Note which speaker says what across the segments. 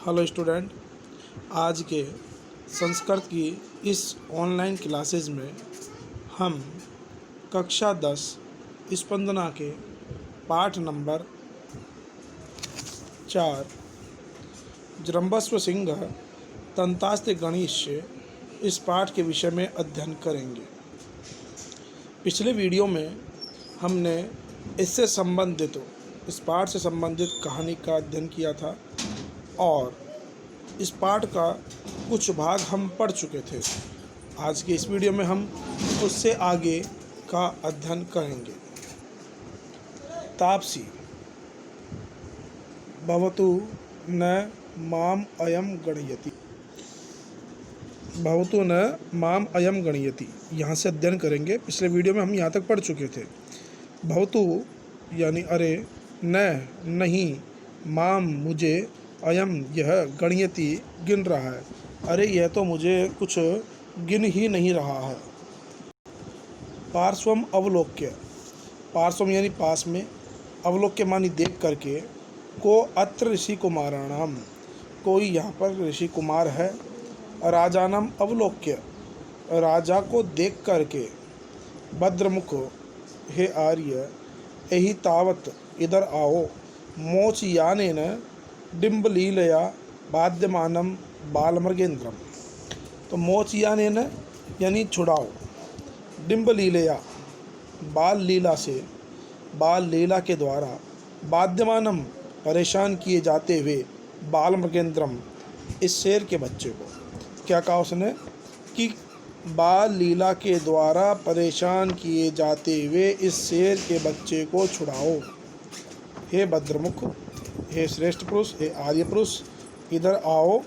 Speaker 1: Hello student, आज के संस्कृत की इस ऑनलाइन क्लासेस में हम कक्षा 10 स्पंदना के पाठ नंबर 4 जृंभस्व सिंह तंतास्ते गणिष्य इस पाठ के विषय में अध्ययन करेंगे। पिछले वीडियो में हमने इससे संबंधित इस पाठ से संबंधित कहानी का अध्ययन किया था और इस पाठ का कुछ भाग हम पढ़ चुके थे। आज के इस वीडियो में हम उससे आगे का अध्ययन करेंगे। तापसी भवतु न माम अयम गणयति, भवतु न माम अयम गणयति, यहाँ से अध्ययन करेंगे। पिछले वीडियो में हम यहाँ तक पढ़ चुके थे। भवतु यानी अरे, न नहीं, माम मुझे, अयम यह, गणयति गिन रहा है। अरे यह तो मुझे कुछ गिन ही नहीं रहा है। पार्श्वम अवलोक्य, पार्श्वम यानी पास में, अवलोक्य मानी देख करके, को अत्र ऋषि कुमाराणाम, कोई यहाँ पर ऋषि कुमार है। राजानम अवलोक्य, राजा को देख करके, भद्रमुख हे आर्य, एहि तावत इधर आओ, मोचयानेन डिम्बलीलया बाध्यमानम बालमृगेन्द्रम। तो मोचयानेन यानी छुड़ाओ, डिम्बलीलया बाल लीला से, बाल लीला के द्वारा, बाध्यमानम परेशान किए जाते हुए, बालमृगेन्द्रम इस शेर के बच्चे को। क्या कहा उसने कि बाल लीला के द्वारा परेशान किए जाते हुए इस शेर के बच्चे को छुड़ाओ। हे भद्रमुख, हे श्रेष्ठ पुरुष, हे आर्य पुरुष, इधर आओ।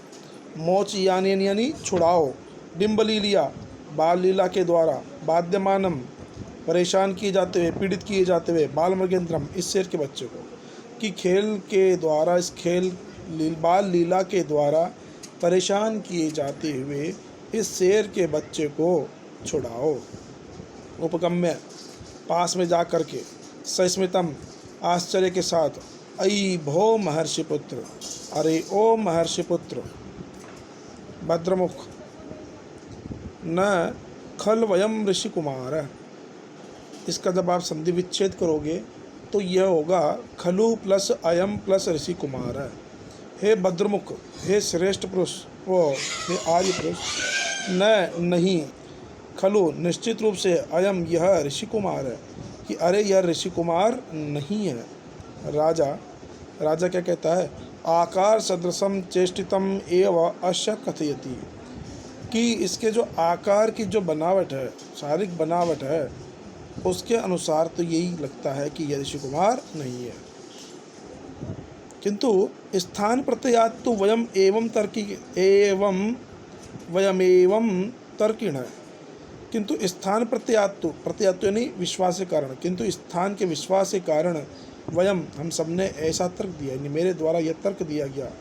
Speaker 1: मोच यानी छुड़ाओ, डिम्बलीलिया बाल लीला के द्वारा, बाध्यमानम परेशान किए जाते हुए, पीड़ित किए जाते हुए, बाल मृगेंद्रम इस शेर के बच्चे को, कि खेल के द्वारा, इस बाल लीला के द्वारा परेशान किए जाते हुए इस शेर के बच्चे को छुड़ाओ। उपगम्य पास में जा कर के, सस्मितम आश्चर्य के साथ, अयि भो महर्षि पुत्र, अरे ओ महर्षि पुत्र, भद्रमुख, न खल वयम ऋषि कुमार। इसका जब आप संधि विच्छेद करोगे तो यह होगा खलु प्लस अयम प्लस ऋषि कुमार। हे भद्रमुख, हे श्रेष्ठ पुरुष, वो हे आर्य पुरुष, न नहीं, खलु निश्चित रूप से, अयम यह ऋषि कुमार है, कि अरे यह ऋषि कुमार नहीं है। राजा क्या कहता है? आकार सदृशम चेष्टितम एव अश्य कथयति, कि इसके जो आकार की जो बनावट है, शारीरिक बनावट है, उसके अनुसार तो यही लगता है कि यह ऋषि कुमार नहीं है। किंतु स्थान प्रत्ययात तो वयम एवं तर्किण है। किंतु स्थान प्रत्ययात यानी विश्वास के कारण, किंतु स्थान के विश्वास के कारण, वयम हम सब ने ऐसा तर्क दिया, यानी मेरे द्वारा यह तर्क दिया गया।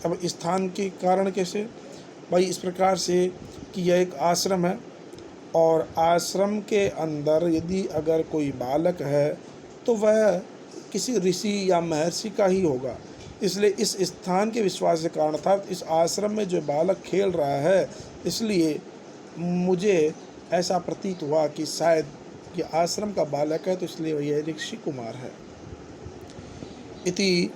Speaker 1: अब स्थान के कारण कैसे? भाई इस प्रकार से कि यह एक आश्रम है और आश्रम के अंदर यदि अगर कोई बालक है तो वह किसी ऋषि या महर्षि का ही होगा। इसलिए इस स्थान के विश्वास के कारण, अर्थात इस आश्रम में जो बालक खेल रहा है, इसलिए मुझे ऐसा प्रतीत हुआ कि शायद ये आश्रम का बालक है, तो इसलिए वह ऋषि कुमार है। इति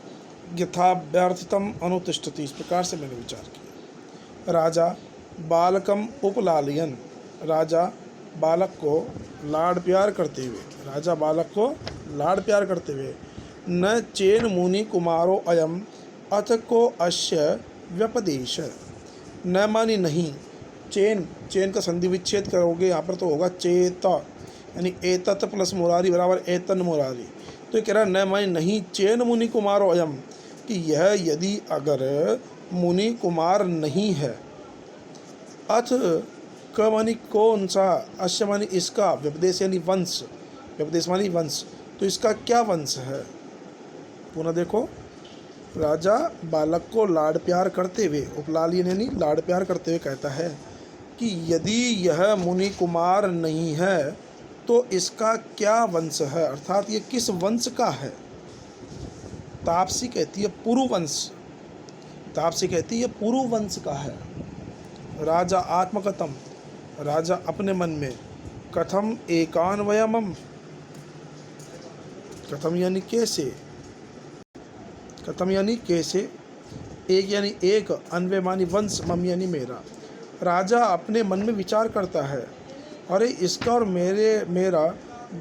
Speaker 1: यथाव्यर्थितम अनुतिष्ठति, इस प्रकार से मैंने विचार किया। राजा बालकम उपलालयन, राजा बालक को लाड़ प्यार करते हुए, राजा बालक को लाड़ प्यार करते हुए, न चेन मुनि कुमारो अयम अथ को अश्य व्यपदेश, न मानी नहीं, चेन का संधि विच्छेद करोगे यहाँ पर तो होगा चेत, यानी एतत प्लस मुरारी बराबर एतन मुरारी। तो ये कह रहा है न मानी नहीं, चेन मुनि कुमारो अयम, कि यह यदि अगर मुनि कुमार नहीं है, अथ क मानी कौन सा, अश्य मानी इसका, व्यपदेश यानी वंश, व्यपदेश मानी वंश, तो इसका क्या वंश है? पुनः देखो, राजा बालक को लाड़ प्यार करते हुए, उपलालियन यानी लाड़ प्यार करते हुए कहता है कि यदि यह मुनि कुमार नहीं है तो इसका क्या वंश है, अर्थात ये किस वंश का है? तापसी कहती है पुरुवंश, तापसी कहती है ये पूर्व वंश का है। राजा आत्मकथम, राजा अपने मन में, कथम एकान्वयमम, कथम यानी कैसे, कथम यानी कैसे, एक यानी एक, अन्वय मानी वंश, मम यानी मेरा। राजा अपने मन में विचार करता है, अरे इसका और मेरा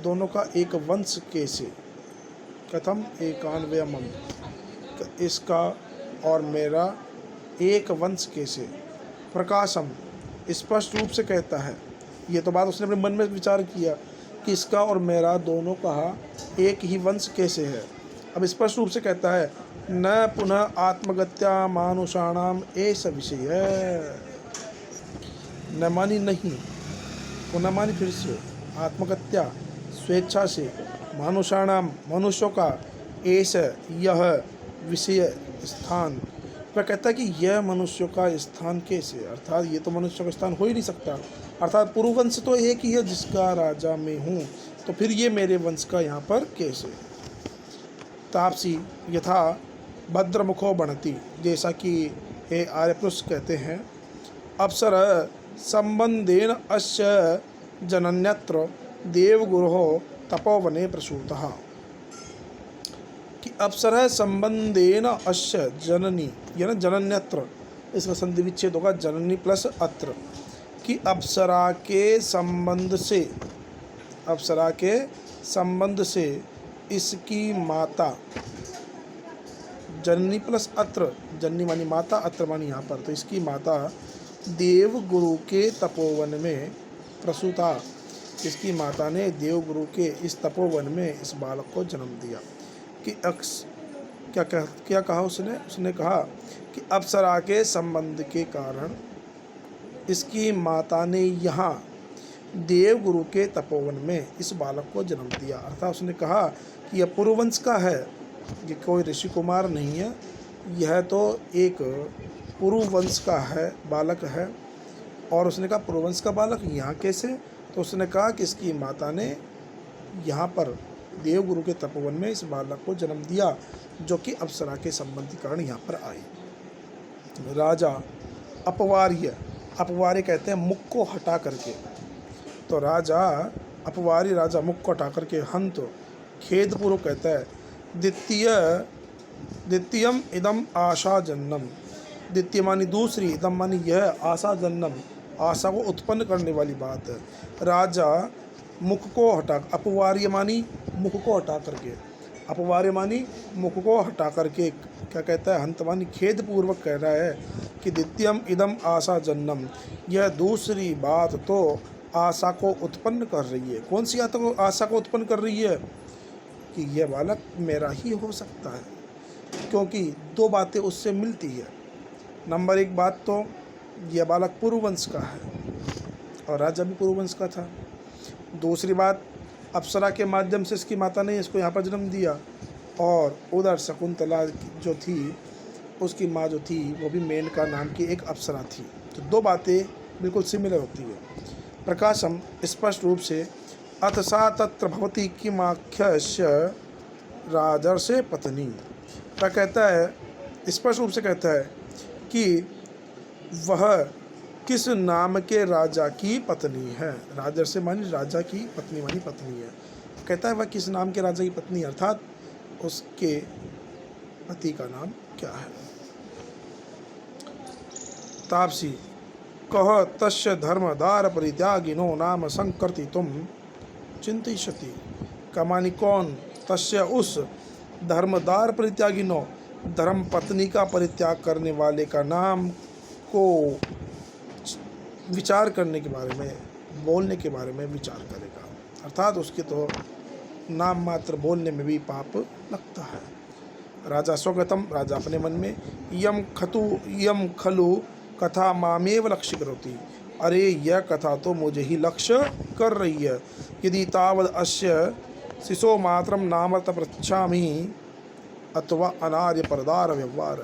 Speaker 1: दोनों का एक वंश कैसे। कथम एकान्वयमम, इसका और मेरा एक वंश कैसे। प्रकाशम, स्पष्ट रूप से कहता है, ये तो बात उसने अपने मन में विचार किया कि इसका और मेरा दोनों का एक ही वंश कैसे है। अब स्पष्ट रूप से कहता है, न पुनः आत्मगत्या मानुषाणाम एष विषय, न मानी नहीं, पुनः मानी फिर से, आत्मगत्या स्वेच्छा से, मानुषाणाम मनुष्यों का, एष यह, विषय स्थान। वह कहता है कि यह मनुष्यों का स्थान कैसे, अर्थात ये तो मनुष्य का स्थान हो ही नहीं सकता, अर्थात पूर्व वंश तो एक ही है जिसका राजा मैं हूँ, तो फिर ये मेरे वंश का यहाँ पर कैसे। तापसी यथा भद्रमुखो बनती, जैसा कि हे आर्यपुरुष कहते हैं, अप्सर संबंधेन अस्य जनन्यत्र देवगुरो तपोवने प्रसूतः, कि अप्सर संबंधेन अस्य जननी, यानी जनन्यत्र, इसका संधि विच्छेद होगा जननी प्लस अत्र, कि अप्सरा के संबंध से, अप्सरा के संबंध से इसकी माता, जननी प्लस अत्र, जननी मानी माता, अत्र मानी यहाँ पर, तो इसकी माता देवगुरु के तपोवन में प्रसूता, इसकी माता ने देवगुरु के इस तपोवन में इस बालक को जन्म दिया। कि क्या कहा उसने कहा कि अप्सरा के संबंध के कारण इसकी माता ने यहाँ देवगुरु के तपोवन में इस बालक को जन्म दिया, अर्थात उसने कहा कि यह पूर्ववंश का है, ये कोई ऋषि कुमार नहीं है, यह तो एक पूर्ववंश का है, बालक है। और उसने कहा पूर्ववंश का बालक यहाँ कैसे, तो उसने कहा कि इसकी माता ने यहाँ पर देवगुरु के तपोवन में इस बालक को जन्म दिया, जो कि अप्सरा के संबंध के कारण यहाँ पर आई। राजा अपवार्य, अपवार्य कहते हैं मुख को हटा करके, तो राजा अपवारी, राजा मुख को हटा करके, हंत खेदपूर्वक कहता है, द्वितीयम इदम आशा जन्नम, द्वितीय मानी दूसरी, इदम मानी यह, आशा जन्नम, आशा को उत्पन्न करने वाली बात है। राजा मुख को हटा, अपवार्य मानी मुख को हटा करके, अपवार्य मानी मुख को हटा करके क्या कहता है, हंत मानी खेद पूर्वक कह रहा है कि द्वितीयम इदम आशा जन्नम, यह दूसरी बात तो आशा को उत्पन्न कर रही है। कौन सी आशा को उत्पन्न कर रही है, कि यह बालक मेरा ही हो सकता है, क्योंकि दो बातें उससे मिलती है। नंबर एक बात तो यह बालक पूर्ववंश का है और राजा भी पूर्ववंश का था। दूसरी बात, अप्सरा के माध्यम से इसकी माता ने इसको यहाँ पर जन्म दिया, और उधर शकुंतला जो थी उसकी माँ जो थी वो भी मेनका नाम की एक अप्सरा थी। तो दो बातें बिल्कुल सिमिलर होती है। प्रकाशम, स्पष्ट रूप से, अथ सा तत्र भवती किमाख्यस्य राजर्षे पत्नी, वह कहता है, स्पष्ट रूप से कहता है कि वह किस नाम के राजा की पत्नी है। राजर्षे मानी राजा की पत्नी मानी पत्नी है। कहता है वह किस नाम के राजा की पत्नी, अर्थात उसके पति का नाम क्या है। तापसी, कह तस्य धर्मदार परित्यागिनो नाम संकर्ति तुम चिंतिष्यति, कमानी कौन, तस्य उस धर्मदार परित्यागिनो, धर्म पत्नी का परित्याग करने वाले का नाम को विचार करने के बारे में, बोलने के बारे में विचार करेगा, अर्थात उसके तो नाम मात्र बोलने में भी पाप लगता है। राजा स्वगतम, राजा अपने मन में, यम खलु कथा मामेव लक्ष्य करोति, अरे यह कथा तो मुझे ही लक्ष्य कर रही है। यदि तावद अस्य शिशो मात्रम नामर्थ पृच्छामि अथवा अनार्य परदार व्यवहार।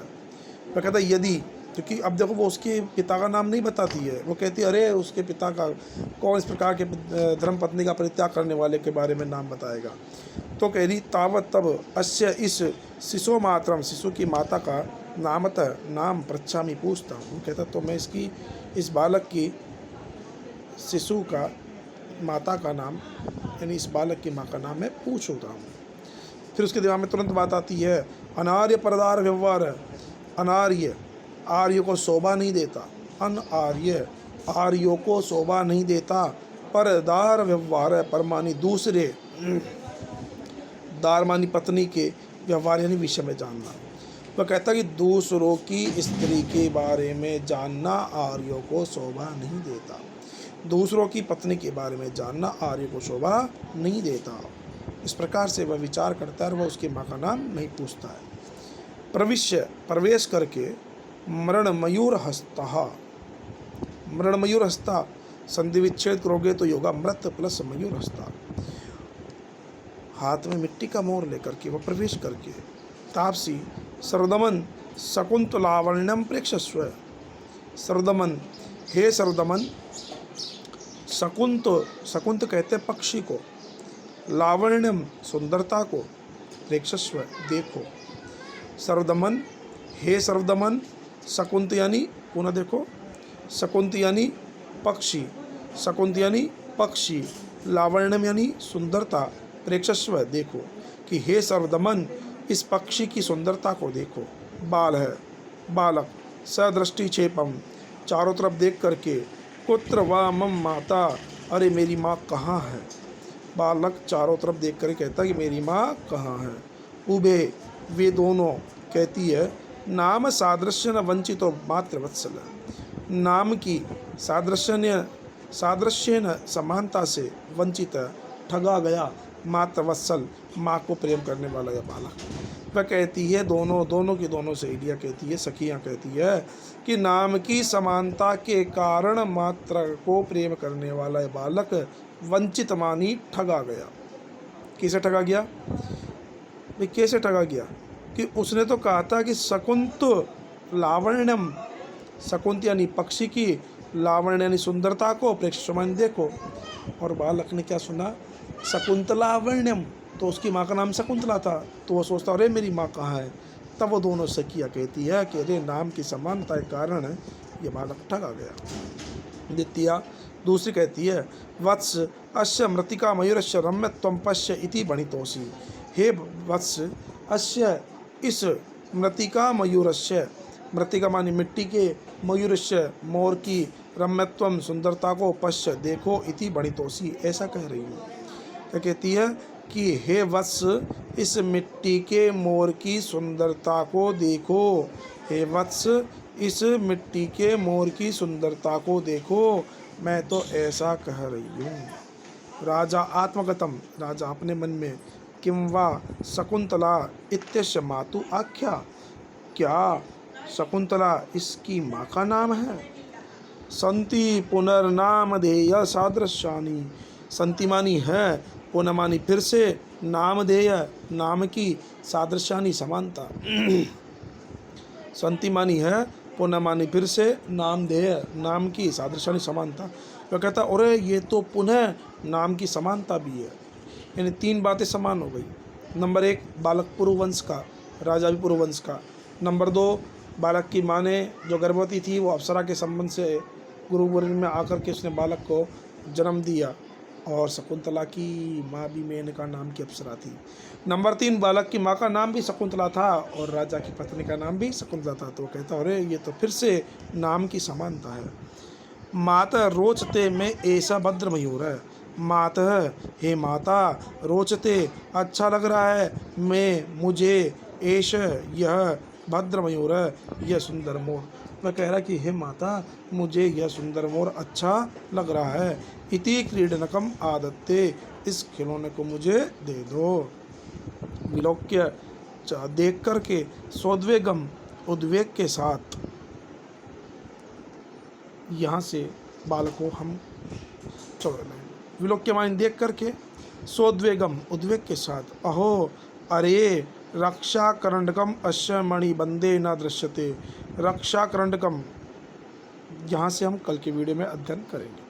Speaker 1: वह कहता है यदि, क्योंकि अब देखो वो उसके पिता का नाम नहीं बताती है, वो कहती है अरे उसके पिता का कौन इस प्रकार के धर्मपत्नी का परित्याग करने वाले के बारे में नाम बताएगा। तो कह रही तावत तब अस्य, इस शिशु मात्रम, शिशु की माता का नामतः नाम पृच्छामि पूछता हूँ। कहता तो मैं इस बालक की शिशु का माता का नाम यानी इस बालक की माँ का नाम मैं पूछता हूँ। फिर उसके दिमाग में तुरंत बात आती है अनार्य परदार व्यवहार। अनार्य आर्य को शोभा नहीं देता, अनार्य आर्यों को शोभा नहीं देता। परदार व्यवहार परमानी दूसरे दारमानी पत्नी के व्यवहार यानी विषय में जानना। वह कहता कि दूसरों की स्त्री के बारे में जानना आर्यों को शोभा नहीं देता। दूसरों की पत्नी के बारे में जानना आर्य को शोभा नहीं देता। इस प्रकार से वह विचार करता है और वह उसकी माँ का नाम नहीं पूछता है। प्रवेश करके मरण मयूर हस्ता संधि विच्छेद करोगे तो योगा मृत प्लस मयूर हस्ता। हाथ में मिट्टी का मोर लेकर के वह प्रवेश करके तापसी सर्वदमन शकुंतलावण्यम प्रेक्षस्व। सर्वदमन हे सर्वदमन, शकुंत कहते पक्षी को, लावण्यम सुंदरता को, प्रेक्षस्व देखो। सर्वदमन हे सर्वदमन, शकुंत यानी पुनः देखो, शकुंत यानी पक्षी, शकुंत यानी पक्षी, लावण्यम यानी सुंदरता, प्रेक्षस्व देखो कि हे सर्वदमन इस पक्षी की सुंदरता को देखो। बाल है बालक, सदृष्टि क्षेपम चारों तरफ देख करके, कुत्र वा मम माता, अरे मेरी माँ कहाँ है। बालक चारों तरफ देख कर कहता कि मेरी माँ कहाँ है। उभे वे दोनों, कहती है नाम सादृश्य न वंचितो मात्र वत्सल। नाम की सादृश्य न समानता से वंचित ठगा गया मात्र वत्सल, माँ को प्रेम करने वाला यह बालक। वह कहती है दोनों की दोनों सहेलियाँ कहती है, सखियाँ कहती है कि नाम की समानता के कारण मात्र को प्रेम करने वाला यह बालक वंचित मानी ठगा गया। कैसे ठगा गया भाई, कैसे ठगा गया कि उसने तो कहा था कि शकुंत लावण्यम, शकुंत यानी पक्षी की, लावण्य यानी सुंदरता को, प्रेक्षमान देखो। और बालक ने क्या सुना, शकुंतलावण्यम, तो उसकी माँ का नाम शकुंतला था। तो वो सोचता अरे मेरी माँ कहाँ है। तब वो दोनों सखियाँ कहती है कि अरे नाम की समानता के कारण ये बालक ठगा गया। द्वितीया दूसरी कहती है वत्स अस्य मृतिका मयूरस्य रम्य त्वं पश्य इति बणितोषि। हे वत्स अस्य इस मृतिका मयूरस्य, मृतिका मानी मिट्टी के, मयूरस्य मोर की, रम्यत्वम सुंदरता को, पश्य देखो, इति बणितोषि ऐसा कह रही हूँ। क्या कहती है कि हे वत्स इस मिट्टी के मोर की सुंदरता को देखो। हे वत्स इस मिट्टी के मोर की सुंदरता को देखो, मैं तो ऐसा कह रही हूँ। राजा आत्मगतम, राजा अपने मन में, किं वा शकुंतला इत्यस्य मातु आख्या, क्या शकुंतला इसकी माँ का नाम है। संति पुनर्नामधेय सादृश्यानि, संति मानी है, पुनः मानी फिर से, नामधेय नाम की, सादृश्यानि समानता। संति मानी है, पुनः मानी फिर से, नामधेय नाम की, सादृश्यानि समानता। वह कहता अरे ये तो पुनः नाम की समानता भी है, यानी तीन बातें समान हो गई। नंबर एक, बालक पुरुवंश का, राजा भी पुरुवंश का। नंबर दो, बालक की माँ ने जो गर्भवती थी वो अप्सरा के संबंध से गुरुवर्ग में आकर के उसने बालक को जन्म दिया, और शकुंतला की माँ भी मेनका नाम की अप्सरा थी। नंबर तीन, बालक की माँ का नाम भी शकुंतला था और राजा की पत्नी का नाम भी शकुंतला था। तो कहता अरे ये तो फिर से नाम की समानता है। माता रोचते में ऐसा भद्र मयूर है। माता, हे माता, रोचते अच्छा लग रहा है, मैं मुझे ऐश यह भद्र मयूर है, यह सुंदर मोर। वह कह रहा कि हे माता मुझे यह सुंदर मोर अच्छा लग रहा है। इति क्रीडनकम आदत्ते, इस खिलौने को मुझे दे दो। विलोक्य देख करके, सोद्वेगम उद्वेग के साथ, यहाँ से बालक को हम छोड़ लें। विलोक्य मान देख करके, सोद्वेगम उद्वेग के साथ, अहो अरे रक्षा करंडकम अश्य मणि बंदे न दृश्यते। रक्षा करंडकम यहाँ से हम कल के वीडियो में अध्ययन करेंगे।